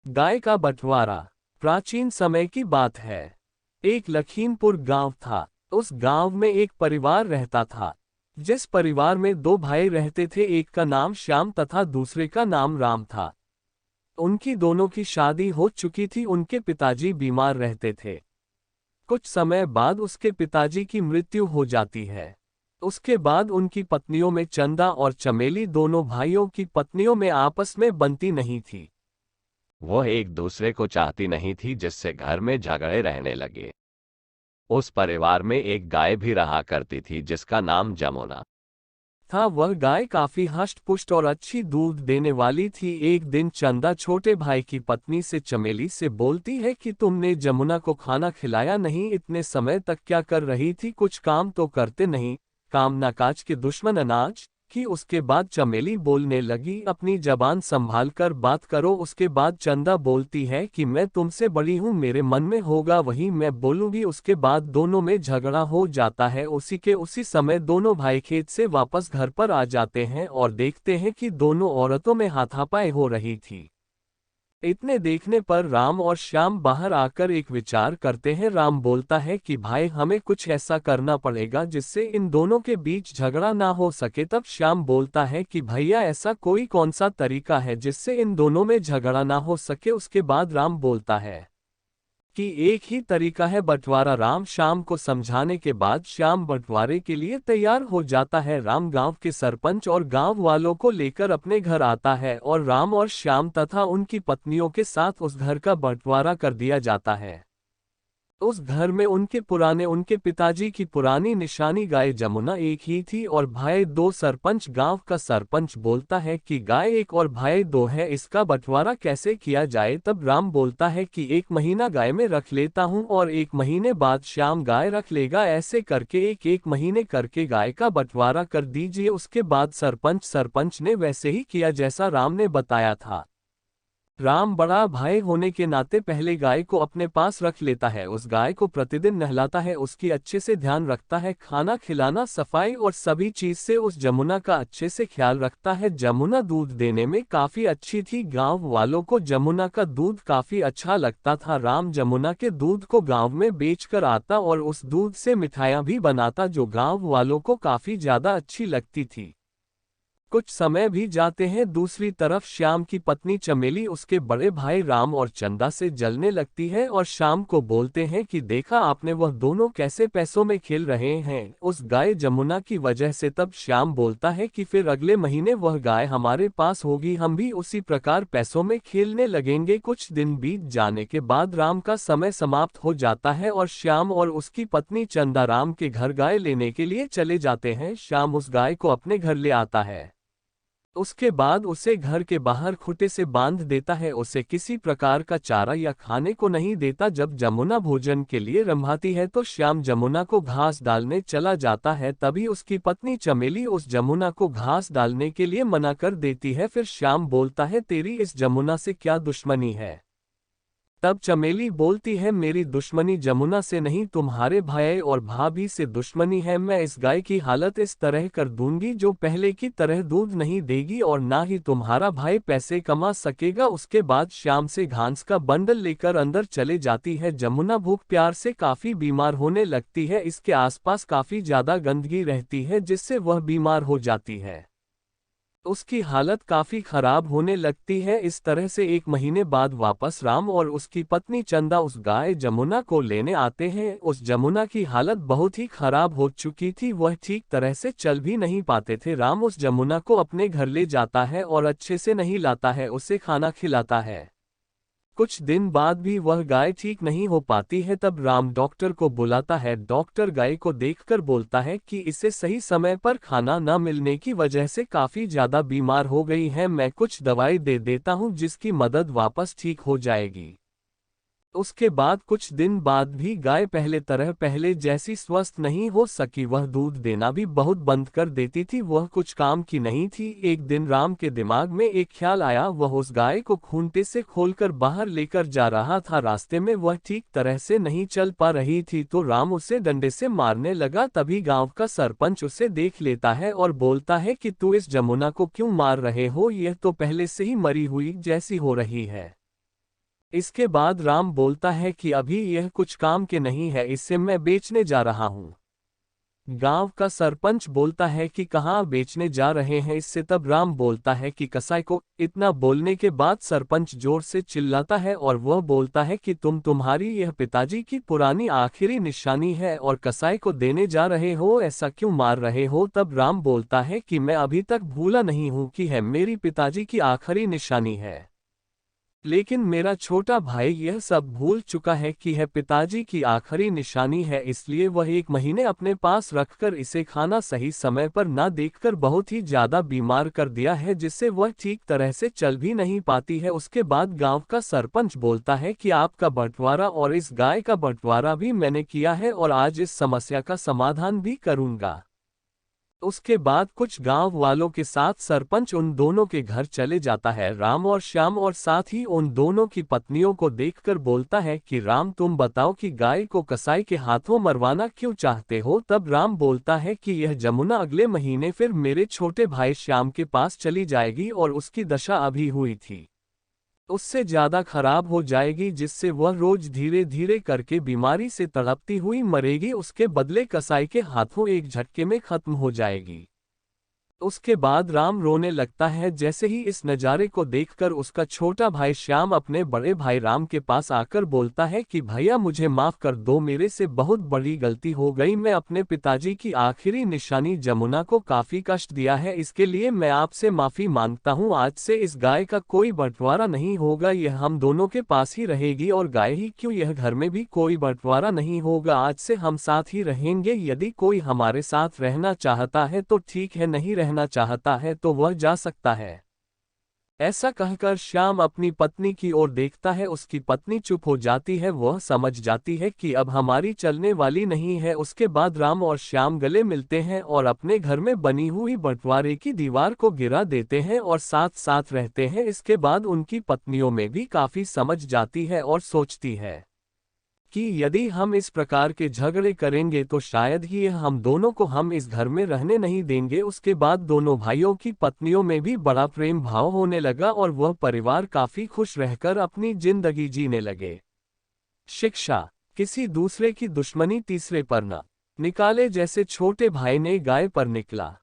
गाय का बंटवारा। प्राचीन समय की बात है। एक लखीमपुर गांव था। उस गांव में एक परिवार रहता था। जिस परिवार में दो भाई रहते थे, एक का नाम श्याम तथा दूसरे का नाम राम था। उनकी दोनों की शादी हो चुकी थी। उनके पिताजी बीमार रहते थे। कुछ समय बाद उसके पिताजी की मृत्यु हो जाती है। उसके बाद उनकी पत्नियों में चंदा और चमेली, दोनों भाइयों की पत्नियों में आपस में बनती नहीं थी। वह एक दूसरे को चाहती नहीं थी, जिससे घर में झगड़े रहने लगे। उस परिवार में एक गाय भी रहा करती थी, जिसका नाम जमुना था। वह गाय काफी हष्ट पुष्ट और अच्छी दूध देने वाली थी। एक दिन चंदा छोटे भाई की पत्नी से चमेली से बोलती है कि तुमने जमुना को खाना खिलाया नहीं, इतने समय तक क्या कर रही थी, कुछ काम तो करते नहीं। काम ना काज के दुश्मन अनाज की। उसके बाद चमेली बोलने लगी, अपनी जबान संभाल कर बात करो। उसके बाद चंदा बोलती है कि मैं तुमसे बड़ी हूँ, मेरे मन में होगा वही मैं बोलूंगी। उसके बाद दोनों में झगड़ा हो जाता है। उसी समय दोनों भाई खेत से वापस घर पर आ जाते हैं और देखते हैं कि दोनों औरतों में हाथापाई हो रही थी। इतने देखने पर राम और श्याम बाहर आकर एक विचार करते हैं। राम बोलता है कि भाई, हमें कुछ ऐसा करना पड़ेगा जिससे इन दोनों के बीच झगड़ा ना हो सके। तब श्याम बोलता है कि भैया, ऐसा कोई कौन सा तरीका है जिससे इन दोनों में झगड़ा ना हो सके। उसके बाद राम बोलता है कि एक ही तरीका है, बंटवारा। राम श्याम को समझाने के बाद श्याम बंटवारे के लिए तैयार हो जाता है। राम गांव के सरपंच और गांव वालों को लेकर अपने घर आता है और राम और श्याम तथा उनकी पत्नियों के साथ उस घर का बंटवारा कर दिया जाता है। उस घर में उनके पिताजी की पुरानी निशानी गाय जमुना एक ही थी और भाई दो। सरपंच गांव का सरपंच बोलता है कि गाय एक और भाई दो है, इसका बंटवारा कैसे किया जाए। तब राम बोलता है कि 1 महीना गाय में रख लेता हूं और 1 महीने बाद श्याम गाय रख लेगा। ऐसे करके एक महीने करके गाय का बंटवारा कर दीजिए। उसके बाद सरपंच ने वैसे ही किया जैसा राम ने बताया था। राम बड़ा भाई होने के नाते पहले गाय को अपने पास रख लेता है। उस गाय को प्रतिदिन नहलाता है, उसकी अच्छे से ध्यान रखता है, खाना खिलाना, सफाई और सभी चीज से उस जमुना का अच्छे से ख्याल रखता है। जमुना दूध देने में काफी अच्छी थी। गांव वालों को जमुना का दूध काफी अच्छा लगता था। राम जमुना के दूध को गांव में बेचकर आता और उस दूध से मिठाइयां भी बनाता, जो गांव वालों को काफी ज्यादा अच्छी लगती थी। कुछ समय भी जाते हैं। दूसरी तरफ श्याम की पत्नी चमेली उसके बड़े भाई राम और चंदा से जलने लगती है और श्याम को बोलते हैं कि देखा आपने, वह दोनों कैसे पैसों में खेल रहे हैं उस गाय जमुना की वजह से। तब श्याम बोलता है कि फिर अगले महीने वह गाय हमारे पास होगी, हम भी उसी प्रकार पैसों में खेलने लगेंगे। कुछ दिन बीत जाने के बाद राम का समय समाप्त हो जाता है और श्याम और उसकी पत्नी चंदा राम के घर गाय लेने के लिए चले जाते हैं। श्याम उस गाय को अपने घर ले आता है। उसके बाद उसे घर के बाहर खूंटे से बांध देता है। उसे किसी प्रकार का चारा या खाने को नहीं देता। जब जमुना भोजन के लिए रंभाती है तो श्याम जमुना को घास डालने चला जाता है। तभी उसकी पत्नी चमेली उस जमुना को घास डालने के लिए मना कर देती है। फिर श्याम बोलता है, तेरी इस जमुना से क्या दुश्मनी है। तब चमेली बोलती है, मेरी दुश्मनी जमुना से नहीं, तुम्हारे भाई और भाभी से दुश्मनी है। मैं इस गाय की हालत इस तरह कर दूंगी जो पहले की तरह दूध नहीं देगी और ना ही तुम्हारा भाई पैसे कमा सकेगा। उसके बाद श्याम से घास का बंडल लेकर अंदर चले जाती है। जमुना भूख प्यार से काफी बीमार होने लगती है। इसके आसपास काफी ज्यादा गंदगी रहती है जिससे वह बीमार हो जाती है। उसकी हालत काफी खराब होने लगती है। इस तरह से 1 महीने बाद वापस राम और उसकी पत्नी चंदा उस गाय जमुना को लेने आते हैं। उस जमुना की हालत बहुत ही खराब हो चुकी थी, वह ठीक तरह से चल भी नहीं पाते थे। राम उस जमुना को अपने घर ले जाता है और अच्छे से नहीं लाता है, उसे खाना खिलाता है। कुछ दिन बाद भी वह गाय ठीक नहीं हो पाती है। तब राम डॉक्टर को बुलाता है। डॉक्टर गाय को देखकर बोलता है कि इसे सही समय पर खाना न मिलने की वजह से काफी ज्यादा बीमार हो गई है, मैं कुछ दवाई दे देता हूँ जिसकी मदद वापस ठीक हो जाएगी। उसके बाद कुछ दिन बाद भी गाय पहले जैसी स्वस्थ नहीं हो सकी। वह दूध देना भी बहुत बंद कर देती थी, वह कुछ काम की नहीं थी। एक दिन राम के दिमाग में एक ख्याल आया। वह उस गाय को खूंटे से खोलकर बाहर लेकर जा रहा था। रास्ते में वह ठीक तरह से नहीं चल पा रही थी तो राम उसे डंडे से मारने लगा। तभी गांव का सरपंच उसे देख लेता है और बोलता है कि तू इस जमुना को क्यों मार रहे हो, यह तो पहले से ही मरी हुई जैसी हो रही है। इसके बाद राम बोलता है कि अभी यह कुछ काम के नहीं है, इसे मैं बेचने जा रहा हूँ। गांव का सरपंच बोलता है कि कहाँ बेचने जा रहे हैं, इससे तब राम बोलता है कि कसाई को। इतना बोलने के बाद सरपंच जोर से चिल्लाता है और वह बोलता है कि तुम्हारी यह पिताजी की पुरानी आखिरी निशानी है और कसाई को देने जा रहे हो, ऐसा क्यों मार रहे हो। तब राम बोलता है कि मैं अभी तक भूला नहीं हूं कि है मेरी पिताजी की आखिरी निशानी है, लेकिन मेरा छोटा भाई यह सब भूल चुका है कि है पिताजी की आखिरी निशानी है, इसलिए वह 1 महीने अपने पास रखकर इसे खाना सही समय पर ना देखकर बहुत ही ज्यादा बीमार कर दिया है, जिससे वह ठीक तरह से चल भी नहीं पाती है। उसके बाद गांव का सरपंच बोलता है कि आपका बंटवारा और इस गाय का बंटवारा भी मैंने किया है और आज इस समस्या का समाधान भी करूंगा। उसके बाद कुछ गांव वालों के साथ सरपंच उन दोनों के घर चले जाता है, राम और श्याम, और साथ ही उन दोनों की पत्नियों को देखकर बोलता है कि राम तुम बताओ कि गाय को कसाई के हाथों मरवाना क्यों चाहते हो। तब राम बोलता है कि यह जमुना अगले महीने फिर मेरे छोटे भाई श्याम के पास चली जाएगी और उसकी दशा अभी हुई थी उससे ज्यादा खराब हो जाएगी, जिससे वह रोज धीरे धीरे करके बीमारी से तड़पती हुई मरेगी। उसके बदले कसाई के हाथों एक झटके में खत्म हो जाएगी। उसके बाद राम रोने लगता है। जैसे ही इस नज़ारे को देखकर उसका छोटा भाई श्याम अपने बड़े भाई राम के पास आकर बोलता है कि भैया मुझे माफ कर दो, मेरे से बहुत बड़ी गलती हो गई, मैं अपने पिताजी की आखिरी निशानी जमुना को काफी कष्ट दिया है, इसके लिए मैं आपसे माफी मांगता हूँ। आज से इस गाय का कोई बंटवारा नहीं होगा, यह हम दोनों के पास ही रहेगी, और गाय ही क्यों यह घर में भी कोई बंटवारा नहीं होगा, आज से हम साथ ही रहेंगे। यदि कोई हमारे साथ रहना चाहता है तो ठीक है, नहीं रहना चाहता है तो वह जा सकता है। ऐसा कहकर श्याम अपनी पत्नी की ओर देखता है, उसकी पत्नी चुप हो जाती है, वह समझ जाती है कि अब हमारी चलने वाली नहीं है। उसके बाद राम और श्याम गले मिलते हैं और अपने घर में बनी हुई बंटवारे की दीवार को गिरा देते हैं और साथ साथ रहते हैं। इसके बाद उनकी पत्नियों में भी काफी समझ जाती है और सोचती है कि यदि हम इस प्रकार के झगड़े करेंगे तो शायद ही हम दोनों को हम इस घर में रहने नहीं देंगे। उसके बाद दोनों भाइयों की पत्नियों में भी बड़ा प्रेम भाव होने लगा और वह परिवार काफी खुश रहकर अपनी जिंदगी जीने लगे। शिक्षा, किसी दूसरे की दुश्मनी तीसरे पर न निकाले। जैसे छोटे भाई ने गाय पर निकला